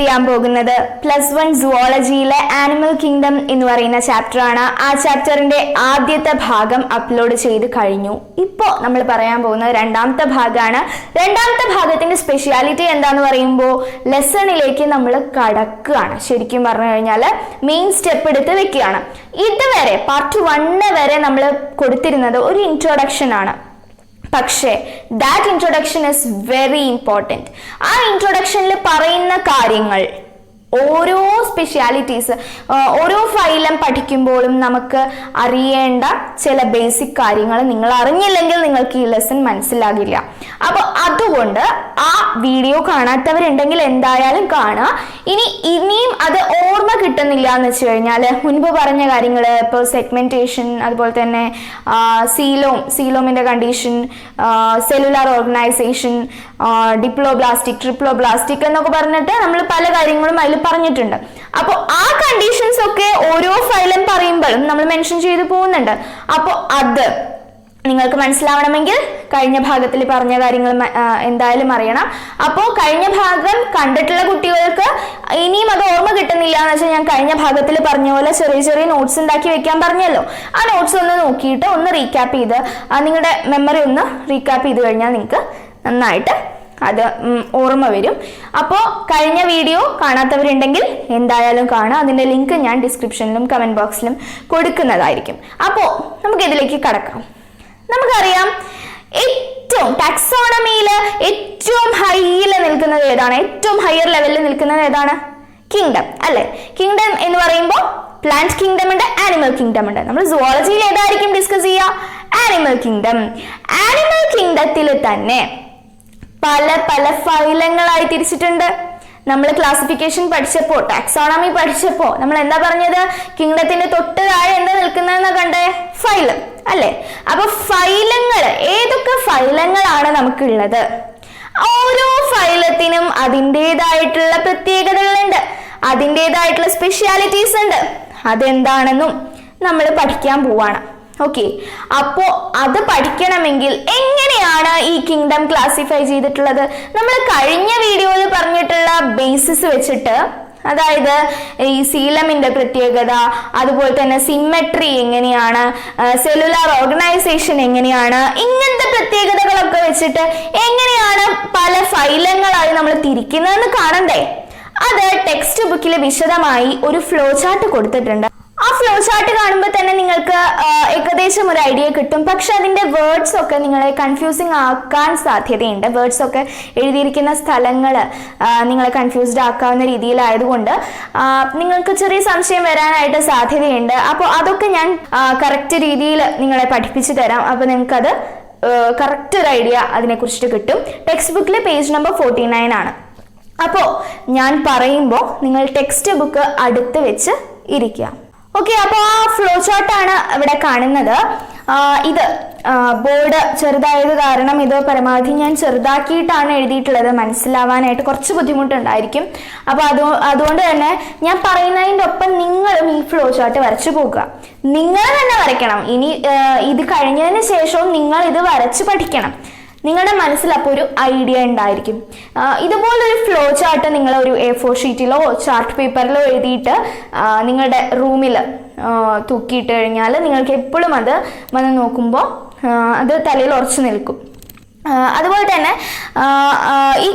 ചെയ്യാൻ പോകുന്നത് +1 സുവോളജിയിലെ animal kingdom എന്ന് പറയുന്ന ചാപ്റ്റർ ആണ്. ആ ചാപ്റ്ററിന്റെ ആദ്യത്തെ ഭാഗം അപ്ലോഡ് ചെയ്ത് കഴിഞ്ഞു. ഇപ്പോൾ നമ്മൾ പറയാൻ പോകുന്നത് രണ്ടാമത്തെ ഭാഗമാണ്. രണ്ടാമത്തെ ഭാഗത്തിന്റെ സ്പെഷ്യാലിറ്റി എന്താന്ന് പറയുമ്പോൾ ലെസണിലേക്ക് നമ്മൾ കടക്കുകയാണ്. ശരിക്കും പറഞ്ഞു കഴിഞ്ഞാൽ മെയിൻ സ്റ്റെപ്പ് എടുത്ത് വെക്കുകയാണ്. ഇതുവരെ പാർട്ട് 1 വരെ നമ്മൾ കൊടുത്തിരുന്നത് ഒരു ഇൻട്രൊഡക്ഷൻ ആണ്. പക്ഷേ that introduction is very important. ആ ഇൻട്രൊഡക്ഷനിൽ പറയുന്ന കാര്യങ്ങൾ ഓരോ സ്പെഷ്യാലിറ്റീസ് ഓരോ ഫൈലം പഠിക്കുമ്പോഴും നമുക്ക് അറിയേണ്ട ചില ബേസിക് കാര്യങ്ങൾ നിങ്ങൾ അറിഞ്ഞില്ലെങ്കിൽ നിങ്ങൾക്ക് ഈ ലെസൺ മനസ്സിലാകില്ല. അപ്പോൾ അതുകൊണ്ട് ആ വീഡിയോ കാണാത്തവരുണ്ടെങ്കിൽ എന്തായാലും കാണുക. ഇനിയും അത് ഓർമ്മ കിട്ടുന്നില്ല എന്ന് വെച്ച് കഴിഞ്ഞാൽ മുൻപ് പറഞ്ഞ കാര്യങ്ങൾ, ഇപ്പോൾ സെഗ്മെന്റേഷൻ, അതുപോലെ തന്നെ സീലോമിന്റെ condition, cellular organization, diploblastic, triploblastic എന്നൊക്കെ പറഞ്ഞിട്ട് നമ്മൾ പല കാര്യങ്ങളും അതിൽ പറഞ്ഞിട്ടുണ്ട്. അപ്പോൾ ആ കണ്ടീഷൻസ് ഒക്കെ ഓരോ ഫൈലം പറയുമ്പോഴും നമ്മൾ മെൻഷൻ ചെയ്തു പോകുന്നുണ്ട്. അപ്പോൾ അത് നിങ്ങൾക്ക് മനസ്സിലാവണമെങ്കിൽ കഴിഞ്ഞ ഭാഗത്തിൽ പറഞ്ഞ കാര്യങ്ങൾ എന്തായാലും അറിയണം. അപ്പോൾ കഴിഞ്ഞ ഭാഗം കണ്ടിട്ടുള്ള കുട്ടികൾക്ക് ഇനിയും അത് ഓർമ്മ കിട്ടുന്നില്ല എന്ന് വെച്ചാൽ ഞാൻ കഴിഞ്ഞ ഭാഗത്തിൽ പറഞ്ഞ പോലെ ചെറിയ ചെറിയ നോട്ട്സ് ഉണ്ടാക്കി വെക്കാൻ പറഞ്ഞല്ലോ. ആ നോട്ട്സ് ഒന്ന് നോക്കിയിട്ട് ഒന്ന് റീക്യാപ്പ് ചെയ്ത് നിങ്ങളുടെ മെമ്മറി ഒന്ന് റീക്യാപ്പ് ചെയ്ത് കഴിഞ്ഞാൽ നിങ്ങൾക്ക് നന്നായിട്ട് അത് ഓർമ്മ വരും. അപ്പോൾ കഴിഞ്ഞ വീഡിയോ കാണാത്തവരുണ്ടെങ്കിൽ എന്തായാലും കാണുക. അതിൻ്റെ ലിങ്ക് ഞാൻ ഡിസ്ക്രിപ്ഷനിലും കമൻറ്റ് ബോക്സിലും കൊടുക്കുന്നതായിരിക്കും. അപ്പോൾ നമുക്കിതിലേക്ക് കടക്കാം. നമുക്കറിയാം ഏറ്റവും ടാക്സോണമിയിൽ ഏറ്റവും ഹൈയിൽ നിൽക്കുന്നത് ഏതാണ്? ഏറ്റവും ഹയർ ലെവലിൽ നിൽക്കുന്നത് ഏതാണ്? കിങ്ഡം അല്ലേ? കിങ്ഡം എന്ന് പറയുമ്പോൾ പ്ലാന്റ് കിങ്ഡം ഉണ്ട്, ആനിമൽ കിങ്ഡം ഉണ്ട്. നമ്മൾ സുവോളജിയിൽ ഏതായിരിക്കും ഡിസ്കസ് ചെയ്യുക? Animal kingdom. ആനിമൽ കിങ്ഡത്തിൽ തന്നെ പല പല ഫൈലങ്ങളായി തിരിച്ചിട്ടുണ്ട്. നമ്മൾ ക്ലാസിഫിക്കേഷൻ പഠിച്ചപ്പോൾ, ടാക്സോണമി പഠിച്ചപ്പോൾ നമ്മൾ എന്താ പറഞ്ഞത്? കിങ്ഡത്തിന്റെ തൊട്ട് താഴെ എന്താ നിൽക്കുന്നതെന്ന് കണ്ടേ? ഫൈലം അല്ലേ? അപ്പൊ ഫൈലങ്ങൾ, ഏതൊക്കെ ഫൈലങ്ങളാണ് നമുക്കുള്ളത്? ഓരോ ഫൈലത്തിനും അതിൻ്റെതായിട്ടുള്ള പ്രത്യേകതകളുണ്ട്, അതിൻ്റെതായിട്ടുള്ള സ്പെഷ്യാലിറ്റീസ് ഉണ്ട്. അതെന്താണെന്നും നമ്മൾ പഠിക്കാൻ പോവാണ്. ഓക്കെ, അപ്പോ അത് പഠിക്കണമെങ്കിൽ എങ്ങനെയാണ് ഈ കിങ്ഡം ക്ലാസിഫൈ ചെയ്തിട്ടുള്ളത്? നമ്മൾ കഴിഞ്ഞ വീഡിയോയിൽ പറഞ്ഞിട്ടുള്ള ബേസിസ് വെച്ചിട്ട്, അതായത് ഈ സീലമിന്റെ പ്രത്യേകത, അതുപോലെ തന്നെ സിമെട്രി എങ്ങനെയാണ്, സെല്ലുലാർ ഓർഗനൈസേഷൻ എങ്ങനെയാണ്, ഇങ്ങനത്തെ പ്രത്യേകതകളൊക്കെ വെച്ചിട്ട് എങ്ങനെയാണ് പല ഫൈലങ്ങളായി നമ്മൾ തിരിക്കുന്നതെന്ന് കാണണ്ടേ? അത് ടെക്സ്റ്റ് ബുക്കിൽ വിശദമായി ഒരു ഫ്ലോ ചാർട്ട് കൊടുത്തിട്ടുണ്ട്. ആ ഫ്ലോ ചാർട്ട് കാണുമ്പോൾ തന്നെ നിങ്ങൾക്ക് ഏകദേശം ഒരു ഐഡിയ കിട്ടും. പക്ഷെ അതിൻ്റെ വേർഡ്സ് ഒക്കെ നിങ്ങളെ കൺഫ്യൂസിങ് ആക്കാൻ സാധ്യതയുണ്ട്. വേർഡ്സ് ഒക്കെ എഴുതിയിരിക്കുന്ന സ്ഥലങ്ങൾ നിങ്ങളെ കൺഫ്യൂസ്ഡ് ആക്കാവുന്ന രീതിയിലായതുകൊണ്ട് നിങ്ങൾക്ക് ചെറിയ സംശയം വരാനായിട്ട് സാധ്യതയുണ്ട്. അപ്പോൾ അതൊക്കെ ഞാൻ കറക്റ്റ് രീതിയിൽ നിങ്ങളെ പഠിപ്പിച്ചു തരാം. അപ്പോൾ നിങ്ങൾക്കത് കറക്റ്റ് ഒരു ഐഡിയ അതിനെക്കുറിച്ചിട്ട് കിട്ടും. ടെക്സ്റ്റ് ബുക്കിൽ പേജ് നമ്പർ 49 ആണ്. അപ്പോൾ ഞാൻ പറയുമ്പോൾ നിങ്ങൾ ടെക്സ്റ്റ് ബുക്ക് അടുത്ത് വെച്ച് ഇരിക്കുക. ഓക്കെ, അപ്പോൾ ആ ഫ്ലോ ചാർട്ടാണ് ഇവിടെ കാണുന്നത്. ഇത് ബോർഡ് ചെറുതായത് കാരണം ഇത് പരമാവധി ഞാൻ ചെറുതാക്കിയിട്ടാണ് എഴുതിയിട്ടുള്ളത്. മനസ്സിലാവാനായിട്ട് കുറച്ച് ബുദ്ധിമുട്ടുണ്ടായിരിക്കും. അപ്പോൾ അതുകൊണ്ട് തന്നെ ഞാൻ പറയുന്നതിൻ്റെ ഒപ്പം നിങ്ങളും ഈ ഫ്ലോ ചാർട്ട് വരച്ചു പോകുക. നിങ്ങൾ തന്നെ വരയ്ക്കണം. ഇനി ഇത് കഴിഞ്ഞതിന് ശേഷവും നിങ്ങൾ ഇത് വരച്ച് പഠിക്കണം. നിങ്ങളുടെ മനസ്സിൽ അപ്പോൾ ഒരു ഐഡിയ ഉണ്ടായിരിക്കും. ഇതുപോലൊരു ഫ്ലോ ചാർട്ട് നിങ്ങൾ ഒരു A4 ഷീറ്റിലോ ചാർട്ട് പേപ്പറിലോ എഴുതിയിട്ട് നിങ്ങളുടെ റൂമിൽ തൂക്കിയിട്ട് കഴിഞ്ഞാൽ നിങ്ങൾക്ക് എപ്പോഴും അത് വന്ന് നോക്കുമ്പോൾ അത് തലയിൽ ഉറച്ചു നിൽക്കും. അതുപോലെ തന്നെ ഈ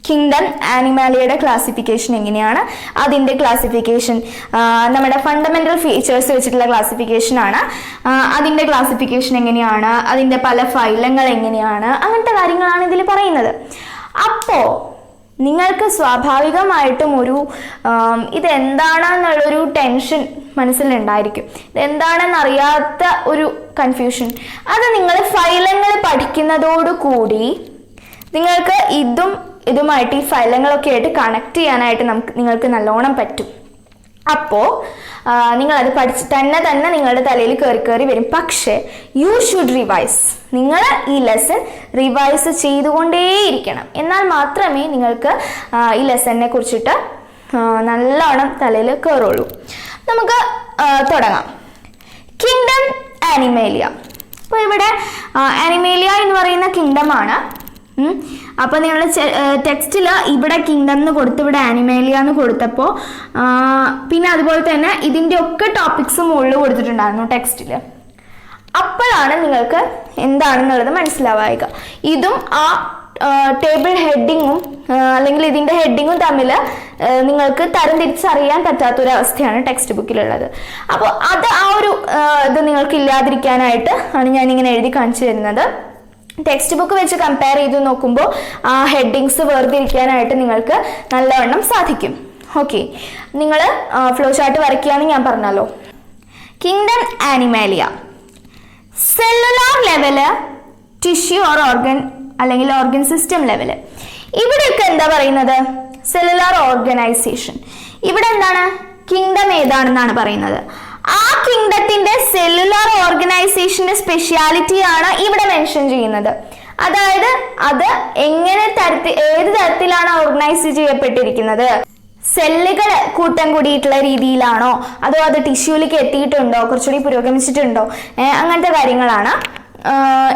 കിങ്ഡം ആനിമാലിയയുടെ ക്ലാസിഫിക്കേഷൻ എങ്ങനെയാണ്? അതിൻ്റെ ക്ലാസിഫിക്കേഷൻ നമ്മുടെ ഫണ്ടമെന്റൽ ഫീച്ചേഴ്സ് വെച്ചിട്ടുള്ള ക്ലാസിഫിക്കേഷൻ ആണ്. അതിൻ്റെ ക്ലാസിഫിക്കേഷൻ എങ്ങനെയാണ്, അതിൻ്റെ പല ഫൈലങ്ങൾ എങ്ങനെയാണ്, അങ്ങനത്തെ കാര്യങ്ങളാണ് ഇതിൽ പറയുന്നത്. അപ്പോൾ നിങ്ങൾക്ക് സ്വാഭാവികമായിട്ടും ഒരു ഇതെന്താണെന്നുള്ളൊരു ടെൻഷൻ മനസ്സിലുണ്ടായിരിക്കും. ഇതെന്താണെന്ന് അറിയാത്ത ഒരു കൺഫ്യൂഷൻ. അത് നിങ്ങൾ ഫൈലങ്ങൾ പഠിക്കുന്നതോടുകൂടി നിങ്ങൾക്ക് ഇതുമായിട്ട് ഈ ഫൈലങ്ങളൊക്കെ ആയിട്ട് കണക്ട് ചെയ്യാനായിട്ട് നിങ്ങൾക്ക് നല്ലോണം പറ്റും. അപ്പോൾ നിങ്ങളത് പഠിച്ച് തന്നെ നിങ്ങളുടെ തലയിൽ കയറി വരും. പക്ഷേ യു ഷുഡ് റിവൈസ്. നിങ്ങൾ ഈ ലെസൺ റിവൈസ് ചെയ്തുകൊണ്ടേയിരിക്കണം. എന്നാൽ മാത്രമേ നിങ്ങൾക്ക് ഈ ലെസണിനെ കുറിച്ചിട്ട് നല്ലോണം തലയിൽ കയറുള്ളൂ. നമുക്ക് തുടങ്ങാം. Kingdom Animalia. അപ്പോൾ ഇവിടെ ആനിമേലിയ എന്ന് പറയുന്ന കിങ്ഡമാണ്. അപ്പോൾ നിങ്ങൾ ടെക്സ്റ്റിൽ ഇവിടെ കിങ്ഡം എന്ന് കൊടുത്ത് ഇവിടെ ആനിമേലിയ എന്ന് കൊടുത്തപ്പോൾ പിന്നെ അതുപോലെ തന്നെ ഇതിൻ്റെ ഒക്കെ ടോപ്പിക്സ് മുകളിൽ കൊടുത്തിട്ടുണ്ടായിരുന്നു ടെക്സ്റ്റിൽ. അപ്പോഴാണ് നിങ്ങൾക്ക് എന്താണെന്നുള്ളത് മനസ്സിലാവുക. ഇതും ആ ടേബിൾ ഹെഡിങ്ങും അല്ലെങ്കിൽ ഇതിൻ്റെ ഹെഡിങ്ങും തമ്മിൽ നിങ്ങൾക്ക് തരംതിരിച്ചറിയാൻ പറ്റാത്തൊരവസ്ഥയാണ് ടെക്സ്റ്റ് ബുക്കിലുള്ളത്. അപ്പോൾ അത് ആ ഒരു ഇത് നിങ്ങൾക്ക് ഇല്ലാതിരിക്കാനായിട്ട് ആണ് ഞാനിങ്ങനെ എഴുതി കാണിച്ചു തരുന്നത്. ടെക്സ്റ്റ് ബുക്ക് വെച്ച് കമ്പയർ ചെയ്ത് നോക്കുമ്പോൾ ആ ഹെഡിങ്സ് വേർതിരിക്കാനായിട്ട് നിങ്ങൾക്ക് നല്ലവണ്ണം സാധിക്കും. ഓക്കെ, നിങ്ങൾ ഫ്ലോ ചാർട്ട് വരയ്ക്കുകയാണെന്ന് ഞാൻ പറഞ്ഞല്ലോ. Kingdom Animalia, cellular level, tissue or organ അല്ലെങ്കിൽ ഓർഗൻ സിസ്റ്റം ലെവല്. ഇവിടെയൊക്കെ എന്താ പറയുന്നത്? Cellular organisation. ഇവിടെ എന്താണ്? കിങ്ഡം ഏതാണെന്നാണ് പറയുന്നത്. ആ കിങ്ഡത്തിന്റെ സെല്ലുലാർ ഓർഗനൈസേഷന്റെ സ്പെഷ്യാലിറ്റി ആണ് ഇവിടെ മെൻഷൻ ചെയ്യുന്നത്. അതായത് അത് എങ്ങനെ ഏത് തരത്തിലാണ് ഓർഗനൈസ് ചെയ്യപ്പെട്ടിരിക്കുന്നത്? സെല്ലുകൾ കൂട്ടം കൂടിയിട്ടുള്ള രീതിയിലാണോ, അതോ അത് ടിഷ്യൂലേക്ക് എത്തിയിട്ടുണ്ടോ, കുറച്ചുകൂടി പുരോഗമിച്ചിട്ടുണ്ടോ, അങ്ങനത്തെ കാര്യങ്ങളാണ്.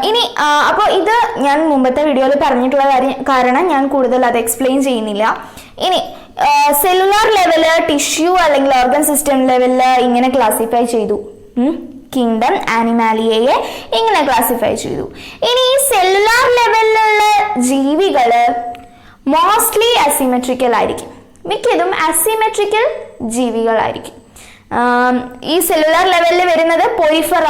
ഇനി അപ്പോൾ ഇത് ഞാൻ മുമ്പത്തെ വീഡിയോയിൽ പറഞ്ഞിട്ടുള്ള കാരണം ഞാൻ കൂടുതൽ അത് എക്സ്പ്ലെയിൻ ചെയ്യുന്നില്ല. ഇനി സെല്ലുലാർ ലെവല്, ടിഷ്യൂ അല്ലെങ്കിൽ ഓർഗൻ സിസ്റ്റം ലെവലില് ഇങ്ങനെ ക്ലാസിഫൈ ചെയ്തു. കിങ്ഡം ആനിമാലിയയെ ഇങ്ങനെ ക്ലാസിഫൈ ചെയ്തു. ഇനി ഈ സെല്ലുലാർ ലെവലിലുള്ള ജീവികള് മോസ്റ്റ്ലി അസിമെട്രിക്കൽ ആയിരിക്കും. മിക്കതും അസിമെട്രിക്കൽ ജീവികളായിരിക്കും. ഈ സെല്ലുലാർ ലെവലിൽ വരുന്നത് പോരിഫറ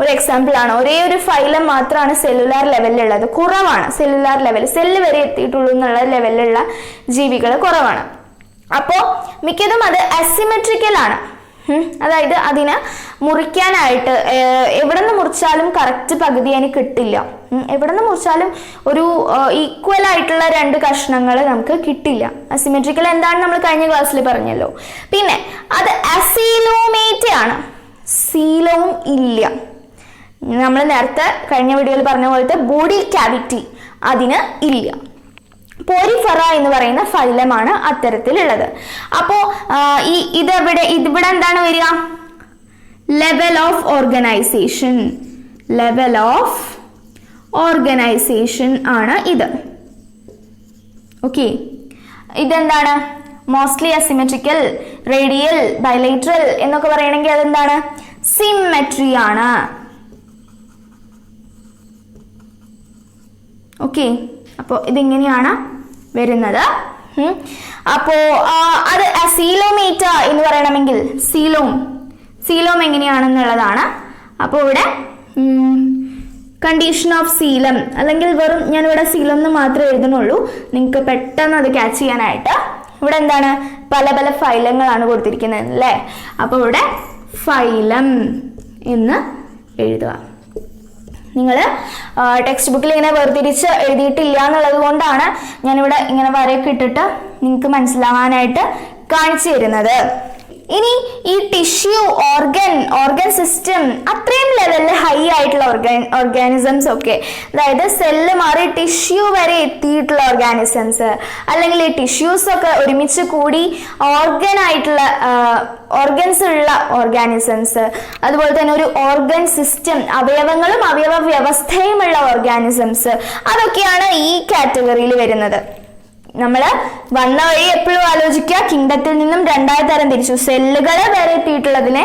ഒരു എക്സാമ്പിൾ ആണ്. ഒരേ ഒരു ഫൈലം മാത്രമാണ് സെല്ലുലാർ ലെവലിലുള്ളത്. കുറവാണ് സെല്ലുലാർ ലെവൽ, സെല്ല് വരെ എത്തിയിട്ടുള്ളൂ എന്നുള്ള ലെവലിലുള്ള ജീവികൾ കുറവാണ്. അപ്പോൾ മിക്കതും അത് അസിമെട്രിക്കൽ ആണ്. അതായത് അതിന് മുറിക്കാനായിട്ട് എവിടെ നിന്ന് മുറിച്ചാലും കറക്റ്റ് പകുതി അതിന് കിട്ടില്ല. എവിടെ നിന്ന് മുറിച്ചാലും ഒരു ഈക്വൽ ആയിട്ടുള്ള രണ്ട് കഷ്ണങ്ങൾ നമുക്ക് കിട്ടില്ല. അസിമെട്രിക്കൽ എന്താണെന്ന് നമ്മൾ കഴിഞ്ഞ ക്ലാസ്സിൽ പറഞ്ഞല്ലോ. പിന്നെ അത് അസീലോമേറ്റ് ആണ്. സീലവും ഇല്ല. നമ്മൾ നേരത്തെ കഴിഞ്ഞ വീഡിയോയിൽ പറഞ്ഞ പോലത്തെ ബോഡി ക്യാവിറ്റി അതിന് ഇല്ല. പോരിഫറ എന്ന് പറയുന്ന ഫൈലമാണ് അത്തരത്തിലുള്ളത്. അപ്പോൾ ഇവിടെ എന്താണ് വരിക? Level of organisation. Level of organisation ആണ് ഇത്. ഓക്കെ, ഇതെന്താണ്? മോസ്റ്റ്ലി അസിമെട്രിക്കൽ, റേഡിയൽ, ബൈലേറ്ററൽ എന്നൊക്കെ പറയണമെങ്കിൽ അതെന്താണ്? സിമെട്രി ആണ്. ഓക്കെ, അപ്പോൾ ഇതിങ്ങനെയാണ് വരുന്നത്. അപ്പോൾ അത് സീലോമേറ്റ എന്ന് പറയണമെങ്കിൽ സീലോം എങ്ങനെയാണെന്നുള്ളതാണ്. അപ്പോൾ ഇവിടെ കണ്ടീഷൻ ഓഫ് സീലം അല്ലെങ്കിൽ വെറും ഞാനിവിടെ സീലം എന്ന് മാത്രമേ എഴുതുന്നുള്ളൂ, നിങ്ങൾക്ക് പെട്ടെന്ന് അത് ക്യാച്ച് ചെയ്യാനായിട്ട്. ഇവിടെ എന്താണ്? പല പല ഫൈലങ്ങളാണ് കൊടുത്തിരിക്കുന്നത് അല്ലേ? അപ്പോൾ ഇവിടെ ഫൈലം എന്ന് എഴുതുക. നിങ്ങൾ ടെക്സ്റ്റ് ബുക്കിൽ ഇങ്ങനെ വേർതിരിച്ച് എഴുതിയിട്ടില്ല എന്നുള്ളത് കൊണ്ടാണ് ഞാനിവിടെ ഇങ്ങനെ വരയൊക്കെ ഇട്ടിട്ട് നിങ്ങൾക്ക് മനസ്സിലാവാനായിട്ട് കാണിച്ചു തരുന്നത്. ഇനി ഈ ടിഷ്യൂ, ഓർഗൻ സിസ്റ്റം അത്രയും ലെവലിൽ ഹൈ ആയിട്ടുള്ള ഓർഗാനിസംസ് ഒക്കെ, അതായത് സെല്ല് മാറി ടിഷ്യൂ വരെ എത്തിയിട്ടുള്ള ഓർഗാനിസംസ്, അല്ലെങ്കിൽ ഈ ടിഷ്യൂസ് ഒക്കെ ഒരുമിച്ച് കൂടി ഓർഗൻസ് ഉള്ള ഓർഗാനിസംസ്, അതുപോലെ തന്നെ ഒരു ഓർഗൻ സിസ്റ്റം, അവയവങ്ങളും അവയവ വ്യവസ്ഥയുമുള്ള ഓർഗാനിസംസ്, അതൊക്കെയാണ് ഈ കാറ്റഗറിയിൽ വരുന്നത്. നമ്മൾ വന്ന വഴി എപ്പോഴും ആലോചിക്കുക, കിങ്ഡത്തിൽ നിന്നും രണ്ടായി തരം തിരിച്ചു. സെല്ലുകൾ വരെ എത്തിയിട്ടുള്ളതിനെ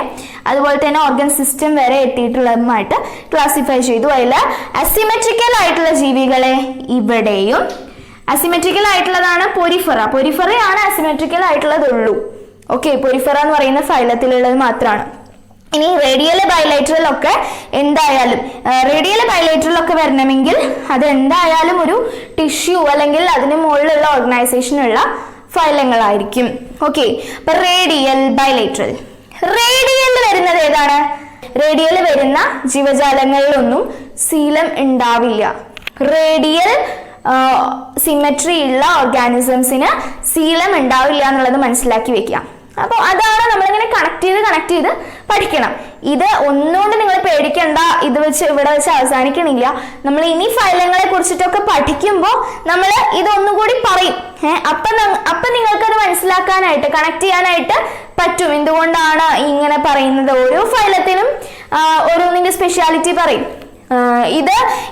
അതുപോലെ തന്നെ ഓർഗൻ സിസ്റ്റം വരെ എത്തിയിട്ടുള്ളതുമായിട്ട് ക്ലാസിഫൈ ചെയ്തു. അതിൽ അസിമെട്രിക്കൽ ആയിട്ടുള്ള ജീവികളെ ഇവിടെയും, അസിമെട്രിക്കൽ ആയിട്ടുള്ളതാണ് പൊരിഫറയാണ് അസിമെട്രിക്കൽ ആയിട്ടുള്ളതുള്ളൂ. ഓക്കെ, പൊരിഫറ എന്ന് പറയുന്ന ഫൈലത്തിലുള്ളത് മാത്രമാണ്. ഇനി റേഡിയൽ ബൈലേറ്ററൽ ഒക്കെ എന്തായാലും വരണമെങ്കിൽ അത് എന്തായാലും ഒരു ടിഷ്യൂ അല്ലെങ്കിൽ അതിന് മുകളിലുള്ള ഓർഗനൈസേഷനുള്ള ഫൈലങ്ങളായിരിക്കും. ഓക്കെ, അപ്പൊ റേഡിയൽ ബൈലേറ്ററൽ. റേഡിയൽ വരുന്നത് ഏതാണ്? റേഡിയൽ വരുന്ന ജീവജാലങ്ങളിലൊന്നും സീലം ഉണ്ടാവില്ല. റേഡിയൽ സിമെട്രി ഉള്ള ഓർഗാനിസംസിന് സീലം ഉണ്ടാവില്ല എന്നുള്ളത് മനസ്സിലാക്കി വെക്കുക. അപ്പോൾ അതാണ് നമ്മളിങ്ങനെ കണക്ട് ചെയ്ത് പഠിക്കണം. ഇത് ഒന്നുകൊണ്ട് നിങ്ങൾ പേടിക്കണ്ട, ഇവിടെ വെച്ച് അവസാനിക്കണില്ല. നമ്മൾ ഇനി ഫൈലങ്ങളെ കുറിച്ചിട്ടൊക്കെ പഠിക്കുമ്പോൾ നമ്മൾ ഇതൊന്നുകൂടി പറയും. അപ്പം നിങ്ങൾക്കത് മനസ്സിലാക്കാനായിട്ട്, കണക്ട് ചെയ്യാനായിട്ട് പറ്റും. എന്തുകൊണ്ടാണ് ഇങ്ങനെ പറയുന്നത്? ഓരോ ഫൈലത്തിനും ഓരോന്നിന്റെ സ്പെഷ്യാലിറ്റി പറയും.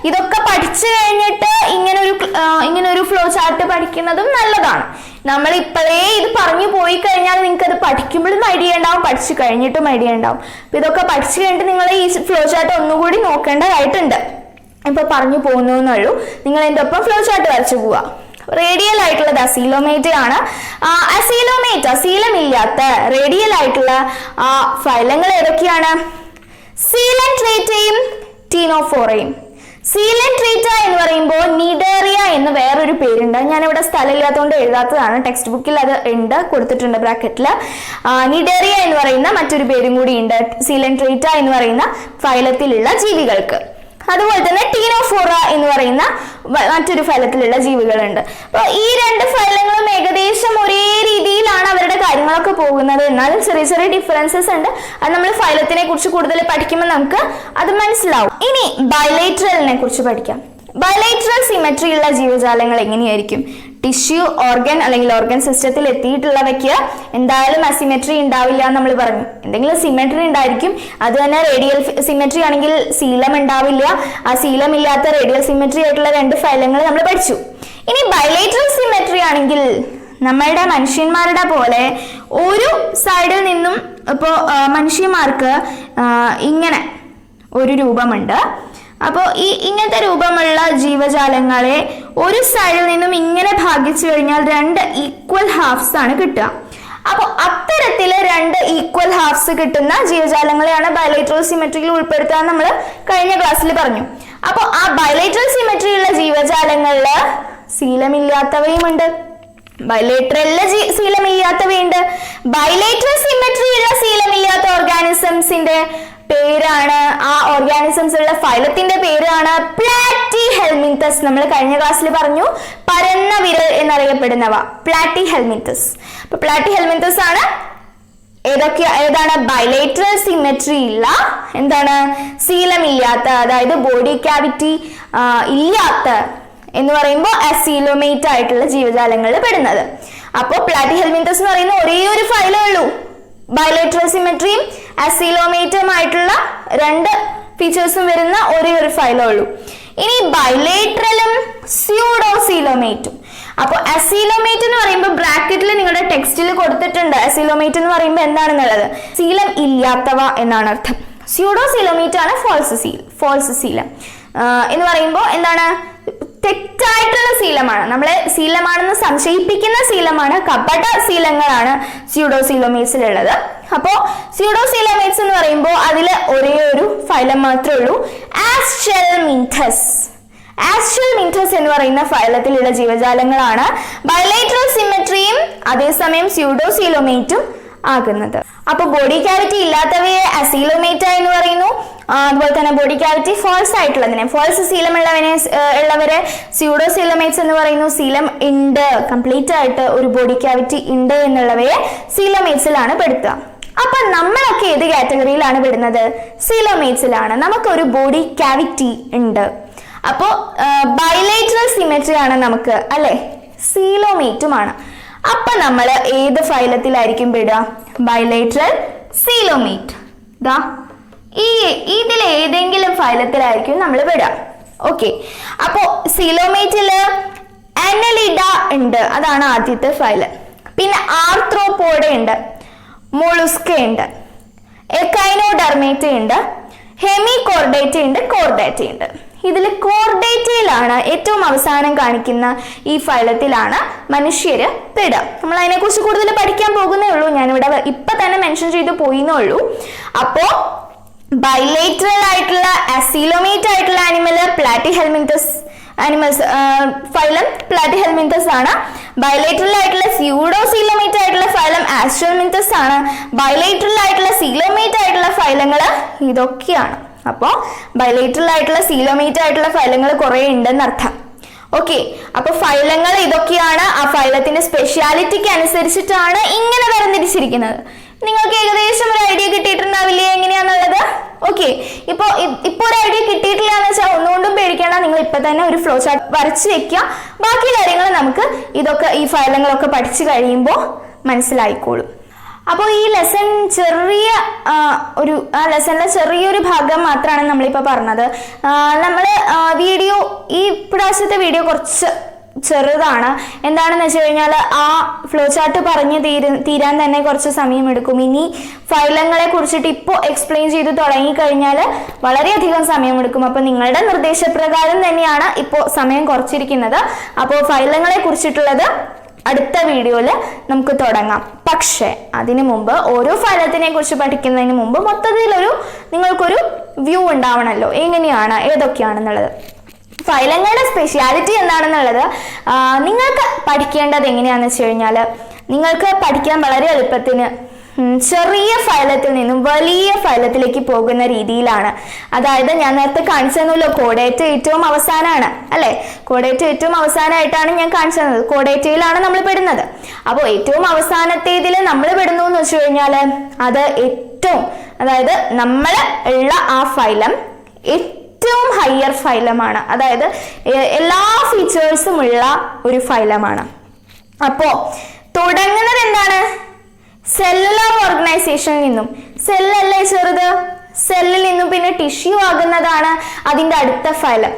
ഇതൊക്കെ പഠിച്ചു കഴിഞ്ഞിട്ട് ഇങ്ങനെ ഒരു ഫ്ലോ ചാർട്ട് പഠിക്കുന്നതും നല്ലതാണ്. നമ്മൾ ഇപ്പോഴേ ഇത് പറഞ്ഞു പോയി കഴിഞ്ഞാൽ നിങ്ങൾക്ക് അത് പഠിക്കുമ്പോഴും ഐഡിയ ഉണ്ടാവും, പഠിച്ചു കഴിഞ്ഞിട്ടും ഐഡിയ ഉണ്ടാവും. അപ്പൊ ഇതൊക്കെ പഠിച്ചു കഴിഞ്ഞിട്ട് നിങ്ങൾ ഈ ഫ്ലോ ചാർട്ട് ഒന്നുകൂടി നോക്കേണ്ടതായിട്ടുണ്ട്. ഇപ്പൊ പറഞ്ഞു പോകുന്നുള്ളൂ, നിങ്ങൾ എൻ്റെ ഒപ്പം ഫ്ലോ ചാർട്ട് വരച്ചു പോവാ. റേഡിയൽ ആയിട്ടുള്ളത് അസീലോമേറ്റ് ആണ്. അസീലം ഇല്ലാത്ത റേഡിയൽ ആയിട്ടുള്ള ഫൈലങ്ങൾ ഏതൊക്കെയാണ്? സീലൻട്രേറ്റയും ടീനോഫോറയും. സീലൻട്രേറ്റ എന്ന് പറയുമ്പോൾ നിഡേറിയ എന്ന് വേറൊരു പേരുണ്ട്. ഞാനിവിടെ സ്ഥലമില്ലാത്തതുകൊണ്ട് എഴുതാത്തതാണ്, ടെക്സ്റ്റ് ബുക്കിൽ അത് ഉണ്ട്, കൊടുത്തിട്ടുണ്ട് ബ്രാക്കറ്റിൽ. നിഡേറിയ എന്ന് പറയുന്ന മറ്റൊരു പേരും കൂടി ഉണ്ട് സീലൻട്രേറ്റ എന്ന് പറയുന്ന ഫൈലത്തിലുള്ള ജീവികൾക്ക്. അതുപോലെ തന്നെ ടീനോഫോറ എന്ന് പറയുന്ന മറ്റൊരു ഫൈലത്തിലുള്ള ജീവികളുണ്ട്. അപ്പോൾ ഈ രണ്ട് ഫൈലങ്ങളും ഏകദേശം ഒരേ രീതിയിലാണ് അവരുടെ കാര്യങ്ങളൊക്കെ പോകുന്നത്. എന്നാലും ചെറിയ ചെറിയ ഡിഫറൻസസ് ഉണ്ട്. അത് നമ്മൾ ഫൈലത്തിനെ കുറിച്ച് കൂടുതൽ പഠിക്കുമ്പോൾ നമുക്ക് അത് മനസ്സിലാവും. ഇനി ബൈലേറ്ററലിനെ കുറിച്ച് പഠിക്കാം. ബൈലേറ്ററൽ സിമെട്രി ഉള്ള ജീവജാലങ്ങൾ എങ്ങനെയായിരിക്കും? ടിഷ്യൂ, ഓർഗൻ അല്ലെങ്കിൽ ഓർഗൻ സിസ്റ്റത്തിൽ എത്തിയിട്ടുള്ളവയ്ക്ക് എന്തായാലും അസിമെട്രി ഉണ്ടാവില്ല എന്ന് നമ്മൾ പറഞ്ഞു. എന്തെങ്കിലും സിമെട്രി ഉണ്ടായിരിക്കും. അത് തന്നെ റേഡിയൽ സിമെട്രി ആണെങ്കിൽ സീലം ഉണ്ടാവില്ല. ആ സീലം ഇല്ലാത്ത റേഡിയൽ സിമെട്രി ആയിട്ടുള്ള രണ്ട് ഫൈലങ്ങൾ നമ്മൾ പഠിച്ചു. ഇനി ബൈലേറ്ററൽ സിമെട്രി ആണെങ്കിൽ നമ്മളുടെ മനുഷ്യന്മാരുടെ പോലെ ഒരു സൈഡിൽ നിന്നും ഇപ്പോൾ മനുഷ്യന്മാർക്ക് ഇങ്ങനെ ഒരു രൂപമുണ്ട്. അപ്പോൾ ഇങ്ങനത്തെ രൂപമുള്ള ജീവജാലങ്ങളെ ഒരു സൈഡിൽ നിന്നും ഇങ്ങനെ ഭാഗിച്ചു കഴിഞ്ഞാൽ രണ്ട് ഈക്വൽ ഹാഫ്സ് ആണ് കിട്ടുക. അപ്പോൾ അത്തരത്തില് രണ്ട് ഈക്വൽ ഹാഫ്സ് കിട്ടുന്ന ജീവജാലങ്ങളെയാണ് ബൈലേറ്ററൽ സിമെട്രിയിൽ ഉൾപ്പെടുത്താൻ നമ്മൾ കഴിഞ്ഞ ക്ലാസ്സിൽ പറഞ്ഞു. അപ്പോൾ ആ ബൈലേറ്ററൽ സിമെട്രി ഉള്ള ജീവജാലങ്ങളില് ശീലമില്ലാത്തവയുമുണ്ട്, ബൈലേറ്ററലില് ശീലമില്ലാത്തവയുണ്ട്. ബൈലേറ്ററൽ സിമെട്രി ഉള്ള ശീലമില്ലാത്ത ഓർഗാനിസംസിന്റെ പേരാണ്, ആ ഓർഗാനിസംസ് ഉള്ള ഫൈലത്തിന്റെ പേരാണ് പ്ലാറ്റിഹെൽമിന്ഥസ്. നമ്മൾ കഴിഞ്ഞ ക്ലാസ്സിൽ പറഞ്ഞു പരന്ന വിരൽ എന്നറിയപ്പെടുന്നവ പ്ലാറ്റിഹെൽമിന്ഥസ്. അപ്പൊ പ്ലാറ്റിഹെൽമിന്ഥസ് ആണ് ഏതാണ് ബൈലേറ്ററൽ സിമെട്രി ഉള്ള എന്താണ് ശീലമില്ലാത്ത, അതായത് ബോഡി ക്യാവിറ്റി ഇല്ലാത്ത എന്ന് പറയുമ്പോൾ അസീലോമേറ്റ് ആയിട്ടുള്ള ജീവജാലങ്ങളിൽ പെടുന്നത്. അപ്പോൾ പ്ലാറ്റിഹെൽമിന്ഥസ് എന്ന് പറയുന്ന ഒരേ ഒരു ഫൈലേ ഉള്ളൂ. ബൈലേറ്ററൽ സിമെട്രിയും അസീലോമേറ്റും ആയിട്ടുള്ള രണ്ട് ഫീച്ചേഴ്സും വരുന്ന ഒരേ ഒരു ഫൈലേ ഉള്ളൂ. ഇനി ബൈലേറ്ററലും സ്യൂഡോസീലോമേറ്റും. അപ്പോൾ അസീലോമേറ്റ് എന്ന് പറയുമ്പോൾ ബ്രാക്കറ്റിൽ നിങ്ങളുടെ ടെക്സ്റ്റിൽ കൊടുത്തിട്ടുണ്ട് അസീലോമേറ്റ് എന്ന് പറയുമ്പോൾ എന്താണെന്നുള്ളത്. സീലം ഇല്ലാത്തവ എന്നാണ് അർത്ഥം. സ്യൂഡോസീലോമേറ്റ് ആണ് ഫോൾസ് സീലം എന്ന് പറയുമ്പോൾ എന്താണ്? തെറ്റായിട്ടുള്ള ശീലമാണ്, നമ്മളെ ശീലമാണെന്ന് സംശയിപ്പിക്കുന്ന ശീലമാണ്, കപട ശീലങ്ങളാണ് സ്യൂഡോസീലോമേറ്റ്സിലുള്ളത്. അപ്പോൾ സ്യൂഡോസീലോമേറ്റ്സ് എന്ന് പറയുമ്പോൾ അതിൽ ഒരേ ഒരു ഫൈലം മാത്രമേ ഉള്ളൂ, ആസ്ചെൽമിന്ഥസ്. ആസ്ചെൽമിന്ഥസ് എന്ന് പറയുന്ന ഫൈലത്തിലുള്ള ജീവജാലങ്ങളാണ് ബൈലേറ്ററൽ സിമെട്രിയും അതേസമയം സ്യൂഡോസീലോമേറ്റും ആകുന്നത്. അപ്പൊ ബോഡി ക്യാവിറ്റി ഇല്ലാത്തവയെ അസീലോമേറ്റ എന്ന് പറയുന്നു. അതുപോലെ തന്നെ ബോഡി ക്യാവിറ്റി ഫോൾസ് ആയിട്ടുള്ളതിനെ, ഫോൾസ് സീലം ഉള്ളവരെ സ്യൂഡോസീലോമേറ്റ്സ് എന്ന് പറയുന്നു. സീലം ഉണ്ട്, കംപ്ലീറ്റ് ആയിട്ട് ഒരു ബോഡി ക്യാവിറ്റി ഉണ്ട് എന്നുള്ളവയെ സീലോമേറ്റ്സിലാണ് പെടുത്തുക. അപ്പൊ നമ്മളൊക്കെ ഏത് കാറ്റഗറിയിലാണ് പെടുന്നത്? സീലോമേറ്റ്സിലാണ്. നമുക്കൊരു ബോഡി ക്യാവിറ്റി ഉണ്ട്. അപ്പോ ബൈലേറ്ററൽ സിമെട്രി ആണ് നമുക്ക്, അല്ലെ? സീലോമേറ്റുമാണ്. അപ്പൊ നമ്മൾ ഏത് ഫൈലത്തിലായിരിക്കും പെടുക? Bilateral coelomate. ഇതിൽ ഏതെങ്കിലും ഫൈലത്തിലായിരിക്കും നമ്മൾ പെടുക. ഓക്കെ, അപ്പോ സീലോമേറ്റില് അനലിഡ ഉണ്ട്, അതാണ് ആദ്യത്തെ ഫൈലം. പിന്നെ ആർത്രോപോഡ ഉണ്ട്, മൊളുസ്ക ഉണ്ട്, എക്കൈനോഡർമേറ്റ ഉണ്ട്, ഹെമികോർഡേറ്റ ഉണ്ട്, കോർഡേറ്റ ഉണ്ട്. ഇതിൽ കോർഡേറ്റയിലാണ് ഏറ്റവും അവസാനം കാണിക്കുന്ന ഈ ഫൈലത്തിലാണ് മനുഷ്യര് പെടുക. നമ്മൾ അതിനെക്കുറിച്ച് കൂടുതൽ പഠിക്കാൻ പോകുന്നേ ഉള്ളൂ. ഞാനിവിടെ ഇപ്പൊ തന്നെ മെൻഷൻ ചെയ്തു പോയിന്നേ ഉള്ളൂ. അപ്പോ ബൈലേറ്ററൽ ആയിട്ടുള്ള അസീലോമേറ്റ് ആയിട്ടുള്ള പ്ലാറ്റിഹെൽമിന്ഥസ് ഫൈലം പ്ലാറ്റിഹെൽമിന്ഥസ് ആണ്. ബൈലേറ്ററൽ ആയിട്ടുള്ള സ്യൂഡോസീലോമേറ്റ് ആയിട്ടുള്ള ഫൈലം ആസ്ട്രൽമിന്ഥസ് ആണ്. ബൈലേറ്ററൽ ആയിട്ടുള്ള സീലോമേറ്റ് ആയിട്ടുള്ള ഫൈലങ്ങൾ ഇതൊക്കെയാണ്. അപ്പോൾ ബൈലേറ്ററൽ ആയിട്ടുള്ള സീലോമേറ്റ് ആയിട്ടുള്ള ഫൈലങ്ങൾ കുറെ ഉണ്ടെന്ന് അർത്ഥം. ഓക്കെ, അപ്പൊ ഫൈലങ്ങൾ ഇതൊക്കെയാണ്. ആ ഫൈലത്തിന്റെ സ്പെഷ്യാലിറ്റിക്ക് അനുസരിച്ചിട്ടാണ് ഇങ്ങനെ തരംതിരിച്ചിരിക്കുന്നത്. നിങ്ങൾക്ക് ഏകദേശം ഒരു ഐഡിയ കിട്ടിയിട്ടുണ്ടാവില്ലേ എങ്ങനെയാന്നുള്ളത്? ഓക്കെ, ഇപ്പൊ ഒരു ഐഡിയ കിട്ടിയിട്ടില്ല എന്ന് വെച്ചാൽ ഒന്നുകൊണ്ടും പേടിക്കേണ്ട. നിങ്ങൾ ഇപ്പൊ തന്നെ ഒരു ഫ്ലോ ചാർട്ട് വരച്ച് വെക്കുക. ബാക്കി കാര്യങ്ങൾ നമുക്ക് ഈ ഫൈലങ്ങളൊക്കെ പഠിച്ചു കഴിയുമ്പോൾ മനസ്സിലായിക്കോളും. അപ്പോൾ ഈ ലെസൺ ലെസണിലെ ചെറിയൊരു ഭാഗം മാത്രമാണ് നമ്മളിപ്പോൾ പറഞ്ഞത്. നമ്മൾ ഈ പ്രാവശ്യത്തെ വീഡിയോ കുറച്ച് ചെറുതാണ്. എന്താണെന്ന് വെച്ച് കഴിഞ്ഞാൽ ആ ഫ്ലോ ചാർട്ട് പറഞ്ഞ് തീരാൻ തന്നെ കുറച്ച് സമയമെടുക്കും. ഇനി ഫൈലങ്ങളെ കുറിച്ചിട്ട് ഇപ്പോൾ എക്സ്പ്ലെയിൻ ചെയ്ത് തുടങ്ങിക്കഴിഞ്ഞാൽ വളരെയധികം സമയമെടുക്കും. അപ്പോൾ നിങ്ങളുടെ നിർദ്ദേശപ്രകാരം തന്നെയാണ് ഇപ്പോൾ സമയം കുറച്ചിരിക്കുന്നത്. അപ്പോൾ ഫൈലങ്ങളെ കുറിച്ചിട്ടുള്ളത് അടുത്ത വീഡിയോയിൽ നമുക്ക് തുടങ്ങാം. പക്ഷേ അതിനു മുമ്പ് ഓരോ ഫൈലത്തിനെ കുറിച്ച് പഠിക്കുന്നതിന് മുമ്പ് മൊത്തത്തിലൊരു നിങ്ങൾക്കൊരു വ്യൂ ഉണ്ടാവണമല്ലോ, എങ്ങനെയാണ് ഏതൊക്കെയാണെന്നുള്ളത്. ഫൈലങ്ങളുടെ സ്പെഷ്യാലിറ്റി എന്താണെന്നുള്ളത് നിങ്ങൾക്ക് പഠിക്കേണ്ടത് എങ്ങനെയാണെന്ന് വെച്ച് കഴിഞ്ഞാൽ, നിങ്ങൾക്ക് പഠിക്കാൻ വളരെ എളുപ്പത്തിന് ചെറിയ ഫൈലത്തിൽ നിന്നും വലിയ ഫൈലത്തിലേക്ക് പോകുന്ന രീതിയിലാണ്. അതായത് ഞാൻ നേരത്തെ കാണിച്ചു തന്നല്ലോ, കോഡേറ്റ ഏറ്റവും അവസാനമാണ് അല്ലെ. കോഡേറ്റ ഏറ്റവും അവസാനമായിട്ടാണ് ഞാൻ കാണിച്ചു തന്നത്. കോഡേറ്റയിലാണ് നമ്മൾ പെടുന്നത്. അപ്പോൾ ഏറ്റവും അവസാനത്തേതിൽ നമ്മൾ പെടുന്നു എന്ന് വെച്ച് കഴിഞ്ഞാൽ അത് അതായത് നമ്മൾ ഉള്ള ആ ഫൈലം ഏറ്റവും ഹയർ ഫൈലമാണ്. അതായത് എല്ലാ ഫീച്ചേഴ്സും ഉള്ള ഒരു ഫൈലമാണ്. അപ്പോ തുടങ്ങുന്നത് എന്താണ്? സെല്ലുലാർ ഓർഗനൈസേഷനിൽ നിന്നും. സെല്ലല്ലേ ചെറുത്, സെല്ലിൽ നിന്നും പിന്നെ ടിഷ്യൂ ആകുന്നതാണ് അതിന്റെ അടുത്ത ഫൈലം.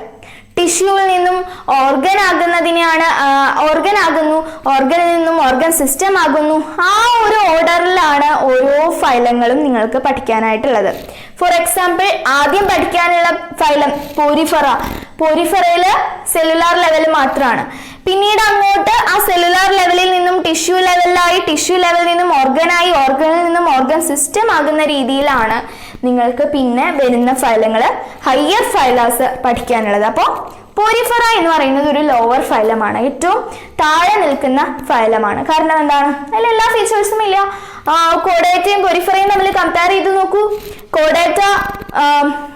ടിഷ്യൂവിൽ നിന്നും ഓർഗൻ ആകുന്നതിനെയാണ് ഓർഗനിൽ നിന്നും ഓർഗൻ സിസ്റ്റം ആകുന്നു. ആ ഒരു ഓർഡറിലാണ് ഓരോ ഫൈലങ്ങളും നിങ്ങൾക്ക് പഠിക്കാനായിട്ടുള്ളത്. ഫോർ എക്സാമ്പിൾ, ആദ്യം പഠിക്കാനുള്ള ഫൈലം പോരിഫറയില് സെല്ലുലാർ ലെവൽ മാത്രമാണ്. പിന്നീട് അങ്ങോട്ട് ആ സെല്ലുലാർ ലെവലിൽ നിന്നും ടിഷ്യൂ ലെവലിലായി, ടിഷ്യൂ ലെവലിൽ നിന്നും ഓർഗനായി, ഓർഗനിൽ നിന്നും ഓർഗൻ സിസ്റ്റം ആകുന്ന രീതിയിലാണ് നിങ്ങൾക്ക് പിന്നെ വരുന്ന ഫൈലങ്ങൾ ഹയർ ഫൈലാസ് പഠിക്കാനുള്ളത്. അപ്പോൾ പോരിഫറ എന്ന് പറയുന്നത് ഒരു ലോവർ ഫൈലമാണ്, ഏറ്റവും താഴെ നിൽക്കുന്ന ഫൈലമാണ്. കാരണം എന്താണ്? അതിൽ എല്ലാ ഫീച്ചേഴ്സും ഇല്ല. കോഡേറ്റയും പോരിഫറയും തമ്മിൽ കമ്പയർ ചെയ്ത് നോക്കൂ. കോഡേറ്റ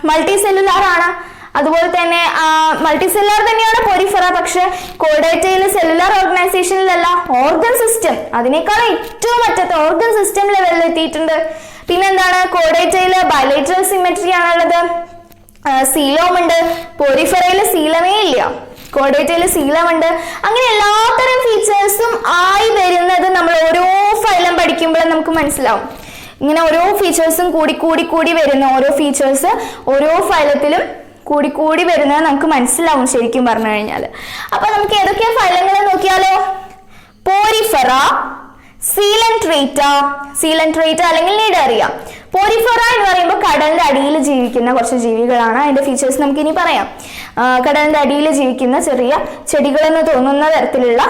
മൾട്ടി സെല്ലുലാർ ആണ്, അതുപോലെ തന്നെ മൾട്ടിസെല്ലുലാർ തന്നെയാണ് പോരിഫറ. പക്ഷെ കോഡേറ്റയിൽ സെല്ലുലാർ ഓർഗനൈസേഷനിലല്ല, ഓർഗൻ സിസ്റ്റം അതിനേക്കാൾ ഏറ്റവും അറ്റത്ത് ഓർഗൻ സിസ്റ്റം ലെവലിൽ എത്തിയിട്ടുണ്ട്. പിന്നെന്താണ്? കോഡേറ്റയിൽ ബയലേറ്ററൽ സിമെട്രി ആണുള്ളത്, സീലോം ഉണ്ട്. പോരിഫറയിൽ സീലമേ ഇല്ല, കോഡേറ്റയിൽ സീലം ഉണ്ട്. അങ്ങനെ എല്ലാത്തരം ഫീച്ചേഴ്സും ആയി വരുന്നത് നമ്മൾ ഓരോ ഫൈലം പഠിക്കുമ്പോഴും നമുക്ക് മനസ്സിലാവും. ഇങ്ങനെ ഓരോ ഫീച്ചേഴ്സും കൂടി വരുന്ന ഓരോ ഫീച്ചേഴ്സ് ഓരോ ഫൈലത്തിലും കൂടി വരുന്നത് നമുക്ക് മനസ്സിലാവും ശരിക്കും പറഞ്ഞു കഴിഞ്ഞാൽ. അപ്പൊ നമുക്ക് ഏതൊക്കെയാ ഫൈലങ്ങൾ നോക്കിയാലോ? പോരിഫറ, സീലൻട്രേറ്റ അല്ലെങ്കിൽ നിഡേറിയ. പോരിഫറ എന്ന് പറയുമ്പോൾ കടലിന്റെ അടിയിൽ ജീവിക്കുന്ന കുറച്ച് ജീവികളാണ്. അതിന്റെ ഫീച്ചേഴ്സ് നമുക്ക് ഇനി പറയാം. കടലിന്റെ അടിയിൽ ജീവിക്കുന്ന ചെറിയ ചെടികളെന്ന് തോന്നുന്ന തരത്തിലുള്ള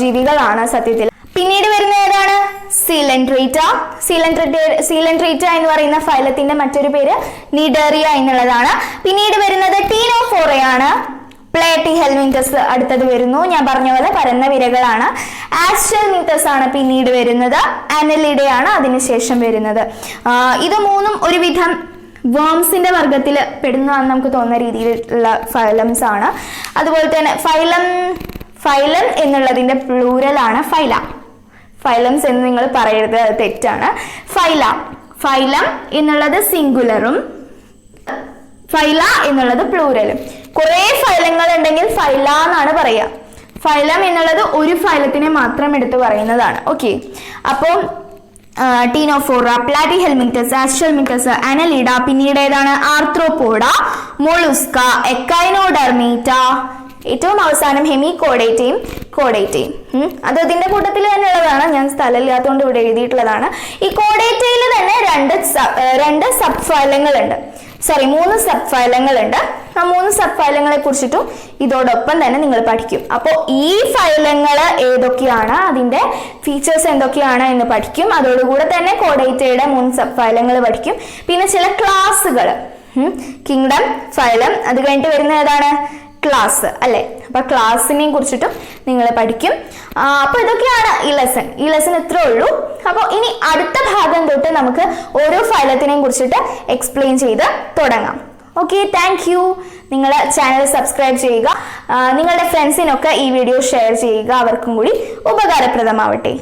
ജീവികളാണ് സത്യത്തിൽ. പിന്നീട് വരുന്ന ഏതാണ്? സീലൻട്രേറ്റ എന്ന് പറയുന്ന ഫൈലത്തിന്റെ മറ്റൊരു പേര് നിഡേറിയ എന്നുള്ളതാണ്. പിന്നീട് വരുന്നത് ടീനോഫോറയാണ്. പ്ലേറ്റിഹെൽമിന്തസ് അടുത്തത് വരുന്നു. ഞാൻ പറഞ്ഞ പോലെ പരന്ന വിരകളാണ്. ആസ്റ്റൽമിന്തസ് ആണ് പിന്നീട് വരുന്നത്. അനലിഡയാണ് അതിനുശേഷം വരുന്നത്. ഇത് മൂന്നും ഒരുവിധം വേംസിന്റെ വർഗത്തിൽ പെടുന്നതാണെന്ന് നമുക്ക് തോന്നുന്ന രീതിയിലുള്ള ഫൈലംസ് ആണ്. അതുപോലെ തന്നെ ഫൈലം എന്നുള്ളതിന്റെ പ്ലൂരലാണ് ഫൈല. ഫൈലംസ് എന്ന് നിങ്ങൾ പറയരുത്, അത് തെറ്റാണ്. ഫൈലം എന്നുള്ളത് സിംഗുലറും ഫൈല എന്നുള്ളത് പ്ലൂരലും. കുറെ ഫൈലങ്ങൾ ഉണ്ടെങ്കിൽ ഫൈല എന്നാണ് പറയുക. ഫൈലം എന്നുള്ളത് ഒരു ഫൈലത്തിനെ മാത്രം എടുത്ത് പറയുന്നതാണ്. ഓക്കെ, അപ്പോൾ ടീനോഫോറ, പ്ലാറ്റിഹെൽമിന്തസ്, ആസ്റ്റൽമിന്തസ്, അനലിഡ, പിന്നീട് ഏതാണ്? ആർത്രോപോഡ, മൊളുസ്ക, എക്കൈനോഡെർമേറ്റ, ഏറ്റവും അവസാനം ഹെമികോഡേറ്റയും കോഡേറ്റയും. അത് അതിന്റെ കൂട്ടത്തിൽ തന്നെ ഉള്ളതാണ്, ഞാൻ സ്ഥലമില്ലാത്തതുകൊണ്ട് ഇവിടെ എഴുതിയിട്ടുള്ളതാണ്. ഈ കോഡേറ്റയിൽ തന്നെ രണ്ട് സബ് ഫൈലങ്ങളുണ്ട്. 3 സബ് ഫൈലങ്ങളുണ്ട്. ആ 3 സബ് ഫൈലങ്ങളെ കുറിച്ചിട്ടും ഇതോടൊപ്പം തന്നെ നിങ്ങൾ പഠിക്കും. അപ്പോൾ ഈ ഫൈലങ്ങൾ ഏതൊക്കെയാണ്, അതിന്റെ ഫീച്ചേഴ്സ് എന്തൊക്കെയാണ് എന്ന് പഠിക്കും. അതോടുകൂടെ തന്നെ കോഡേറ്റയുടെ 3 സബ് ഫൈലങ്ങൾ പഠിക്കും. പിന്നെ ചില ക്ലാസ്സുകൾ, കിങ്ഡം, ഫൈലം, അത് കഴിഞ്ഞിട്ട് വരുന്ന ഏതാണ്? ക്ലാസ് അല്ലെ. അപ്പൊ ക്ലാസ്സിനെ കുറിച്ചിട്ടും നിങ്ങൾ പഠിക്കും. അപ്പൊ ഇതൊക്കെയാണ് ഈ ലെസൺ ഇത്രേ ഉള്ളൂ. അപ്പോൾ ഇനി അടുത്ത ഭാഗം തൊട്ട് നമുക്ക് ഓരോ ഫൈലത്തിനെയും കുറിച്ചിട്ട് എക്സ്പ്ലെയിൻ ചെയ്ത് തുടങ്ങാം. Okay, thank you. നിങ്ങൾ ചാനൽ സബ്സ്ക്രൈബ് ചെയ്യുക. നിങ്ങളുടെ ഫ്രണ്ട്സിനൊക്കെ ഈ വീഡിയോ ഷെയർ ചെയ്യുക, അവർക്കും കൂടി ഉപകാരപ്രദമാവട്ടെ.